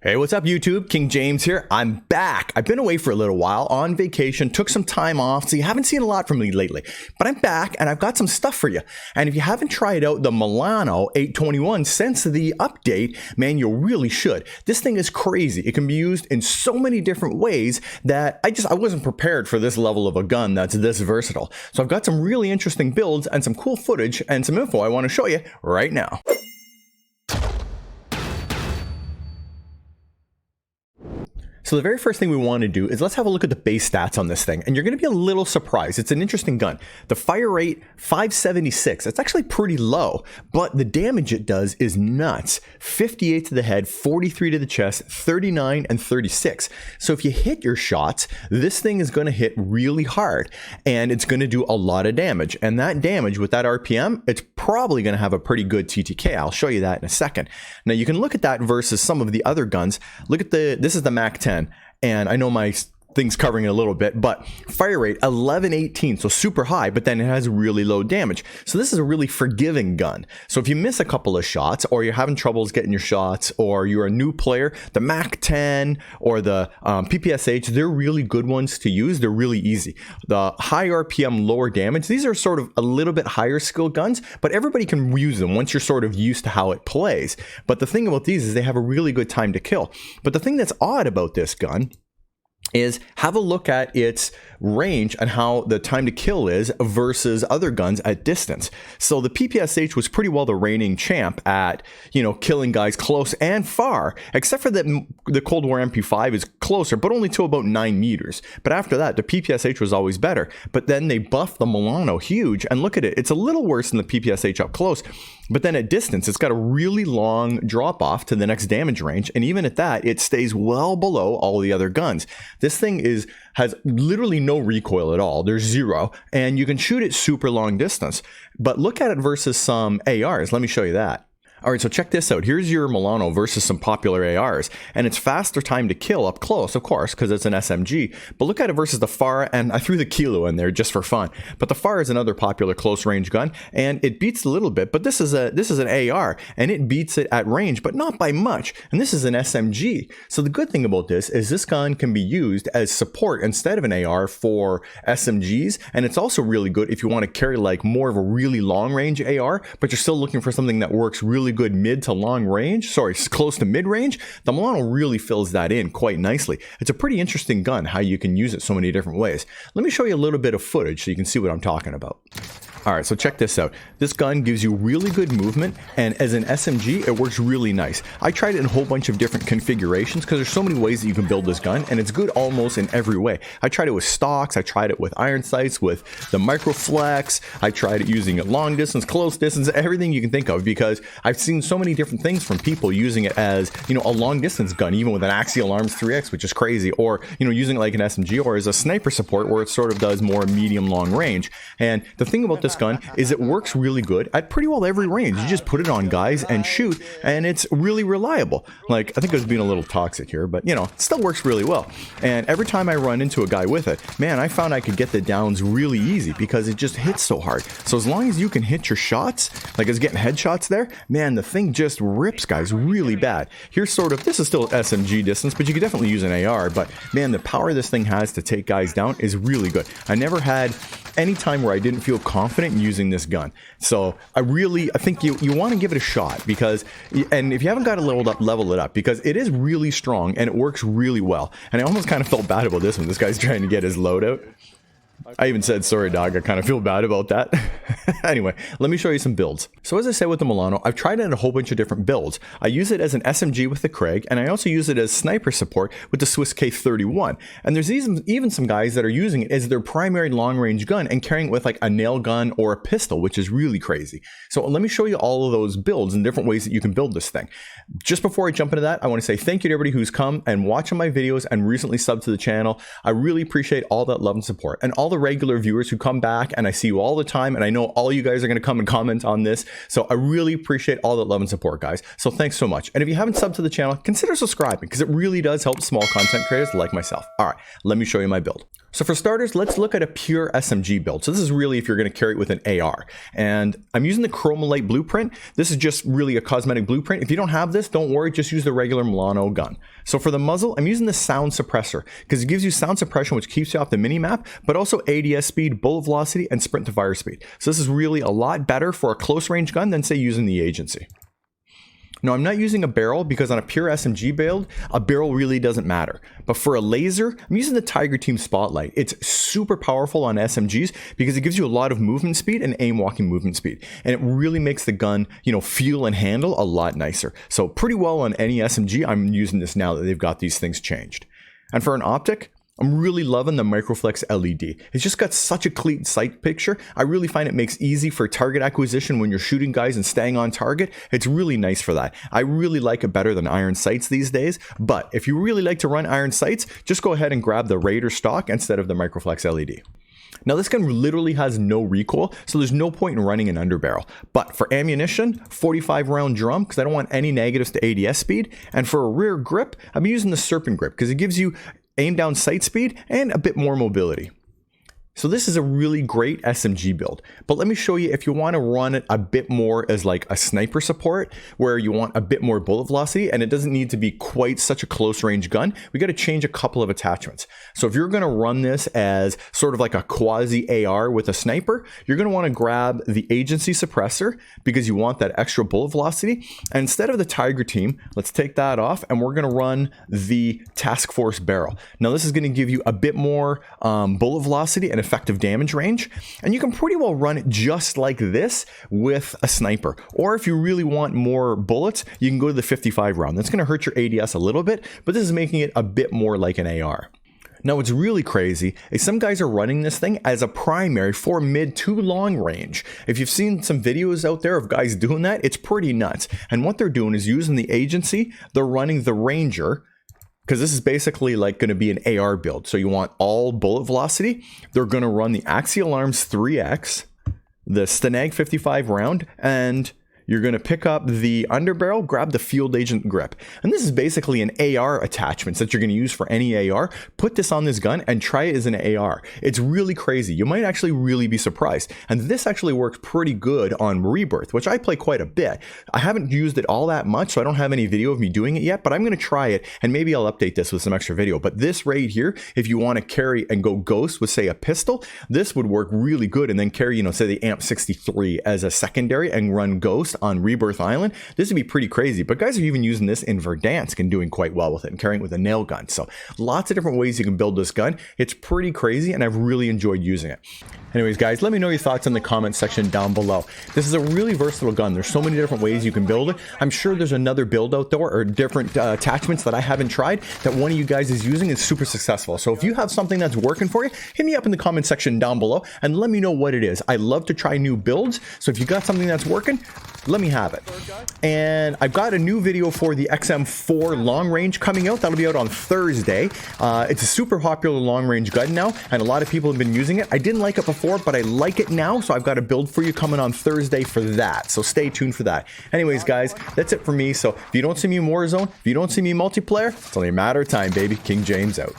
Hey, what's up YouTube? King James here. I'm back. I've been away for a little while on vacation, took some time off, so you haven't seen a lot from me lately. But I'm back and I've got some stuff for you. And if you haven't tried out the Milano 821 since the update, man, you really should. This thing is crazy. It can be used in so many different ways that I wasn't prepared for this level of a gun that's this versatile. So I've got some really interesting builds and some cool footage and some info I want to show you right now. So the very first thing we want to do is let's have a look at the base stats on this thing. And you're going to be a little surprised. It's an interesting gun. The fire rate, 576. It's actually pretty low, but the damage it does is nuts. 58 to the head, 43 to the chest, 39 and 36. So if you hit your shots, this thing is going to hit really hard and it's going to do a lot of damage. And that damage with that RPM, it's probably going to have a pretty good TTK. I'll show you that in a second. Now you can look at that versus some of the other guns. Look at this is the Mac 10. And I know my thing's covering it a little bit, but fire rate 1118, so super high, but then it has really low damage. So this is a really forgiving gun. So if you miss a couple of shots, or you're having troubles getting your shots, or you're a new player, the Mac 10 or the PPSH, they're really good ones to use. They're really easy. The high RPM, lower damage, these are sort of a little bit higher skill guns, but everybody can use them once you're sort of used to how it plays. But the thing about these is they have a really good time to kill. But the thing that's odd about this gun is have a look at its range and how the time to kill is versus other guns at distance. So the PPSH was pretty well the reigning champ at, killing guys close and far, except for that the Cold War MP5 is closer, but only to about 9 meters. But after that, the PPSH was always better. But then they buffed the Milano huge, and look at it. It's a little worse than the PPSH up close, but then at distance, it's got a really long drop off to the next damage range. And even at that, it stays well below all the other guns. This thing has literally no recoil at all. There's zero, and you can shoot it super long distance. But look at it versus some ARs. Let me show you that. All right, so check this out. Here's your Milano versus some popular ARs, and it's faster time to kill up close, of course, because it's an SMG. But look at it versus the FAR, and I threw the Kilo in there just for fun. But the FAR is another popular close range gun, and it beats a little bit. But this is an AR, and it beats it at range, but not by much. And this is an SMG. So the good thing about this is this gun can be used as support instead of an AR for SMGs, and it's also really good if you want to carry like more of a really long range AR, but you're still looking for something that works really good mid to long range, close to mid range. The Milano really fills that in quite nicely. It's a pretty interesting gun, how you can use it so many different ways. Let me show you a little bit of footage so you can see what I'm talking about. All right, so check this out. This gun gives you really good movement, and as an SMG, it works really nice. I tried it in a whole bunch of different configurations because there's so many ways that you can build this gun, and it's good almost in every way. I tried it with stocks, I tried it with iron sights, with the Microflex, I tried it using it long distance, close distance, everything you can think of, because I've seen so many different things from people using it as, a long distance gun, even with an Axial Arms 3X, which is crazy, or, using it like an SMG, or as a sniper support where it sort of does more medium long range. And the thing about this gun is it works really good at pretty well every range. You just put it on guys and shoot, and it's really reliable. Like, I think I was being a little toxic here, but it still works really well. And every time I run into a guy with it, man, I found I could get the downs really easy because it just hits so hard. So as long as you can hit your shots, like it's getting headshots there, man, the thing just rips guys really bad. Here's this is still SMG distance, but you could definitely use an AR, but man, the power this thing has to take guys down is really good. I never had any time where I didn't feel confident in using this gun. So I think you want to give it a shot, because, and if you haven't got it level it up, because it is really strong and it works really well. And I almost kind of felt bad about this one. This guy's trying to get his loadout. I even said, sorry dog, I kind of feel bad about that. Anyway, let me show you some builds. So as I said with the Milano, I've tried it in a whole bunch of different builds. I use it as an SMG with the Craig, and I also use it as sniper support with the Swiss K31. And there's even some guys that are using it as their primary long range gun and carrying it with like a nail gun or a pistol, which is really crazy. So let me show you all of those builds and different ways that you can build this thing. Just before I jump into that, I want to say thank you to everybody who's come and watching my videos and recently subbed to the channel. I really appreciate all that love and support, and all the regular viewers who come back, and I see you all the time, and I know all you guys are going to come and comment on this, so I really appreciate all that love and support, guys. So thanks so much. And if you haven't subbed to the channel, consider subscribing, because it really does help small content creators like myself. All right, let me show you my build. So for starters, let's look at a pure SMG build. So this is really if you're going to carry it with an AR. And I'm using the Chromolite blueprint. This is just really a cosmetic blueprint. If you don't have this, don't worry, just use the regular Milano gun. So for the muzzle, I'm using the sound suppressor because it gives you sound suppression, which keeps you off the mini-map, but also ADS speed, bullet velocity, and sprint to fire speed. So this is really a lot better for a close range gun than say using the agency. Now, I'm not using a barrel because on a pure SMG build, a barrel really doesn't matter. But for a laser, I'm using the Tiger Team Spotlight. It's super powerful on SMGs because it gives you a lot of movement speed and aim walking movement speed. And it really makes the gun, feel and handle a lot nicer. So pretty well on any SMG, I'm using this now that they've got these things changed. And for an optic, I'm really loving the Microflex LED. It's just got such a clean sight picture. I really find it makes easy for target acquisition when you're shooting guys and staying on target. It's really nice for that. I really like it better than iron sights these days. But if you really like to run iron sights, just go ahead and grab the Raider stock instead of the Microflex LED. Now this gun literally has no recoil, so there's no point in running an underbarrel. But for ammunition, 45 round drum, because I don't want any negatives to ADS speed. And for a rear grip, I'm using the Serpent grip because it gives you aim down sight speed and a bit more mobility. So this is a really great SMG build, but let me show you if you want to run it a bit more as like a sniper support where you want a bit more bullet velocity and it doesn't need to be quite such a close range gun. We got to change a couple of attachments. So if you're going to run this as sort of like a quasi AR with a sniper, you're going to want to grab the agency suppressor because you want that extra bullet velocity. And instead of the Tiger Team, let's take that off and we're going to run the Task Force barrel. Now this is going to give you a bit more bullet velocity and effective damage range, and you can pretty well run it just like this with a sniper. Or if you really want more bullets, you can go to the 55 round. That's going to hurt your ADS a little bit, but this is making it a bit more like an AR. Now what's really crazy is some guys are running this thing as a primary for mid to long range. If you've seen some videos out there of guys doing that, it's pretty nuts. And what they're doing is using the agency, they're running the Ranger, because this is basically like going to be an AR build. So you want all bullet velocity. They're going to run the Axial Arms 3X, the Stanag 55 round, and you're going to pick up the underbarrel, grab the Field Agent grip. And this is basically an AR attachment that you're going to use for any AR. Put this on this gun and try it as an AR. It's really crazy. You might actually really be surprised. And this actually works pretty good on Rebirth, which I play quite a bit. I haven't used it all that much, so I don't have any video of me doing it yet, but I'm going to try it and maybe I'll update this with some extra video. But this right here, if you want to carry and go ghost with say a pistol, this would work really good and then carry, say the AMP 63 as a secondary and run ghost on Rebirth Island. This would be pretty crazy, but guys are even using this in Verdansk and doing quite well with it and carrying it with a nail gun. So lots of different ways you can build this gun. It's pretty crazy and I've really enjoyed using it. Anyways, guys, let me know your thoughts in the comment section down below. This is a really versatile gun. There's so many different ways you can build it. I'm sure there's another build out there or different attachments that I haven't tried that one of you guys is using is super successful. So if you have something that's working for you, hit me up in the comment section down below and let me know what it is. I love to try new builds. So if you got something that's working, let me have it. And I've got a new video for the XM4 long range coming out. That'll be out on Thursday. It's a super popular long range gun now, and a lot of people have been using it. I didn't like it before, but I like it now, so I've got a build for you coming on Thursday for that. So stay tuned for that. Anyways, guys, that's it for me. So if you don't see me in Warzone, if you don't see me in multiplayer, it's only a matter of time, baby. King James out.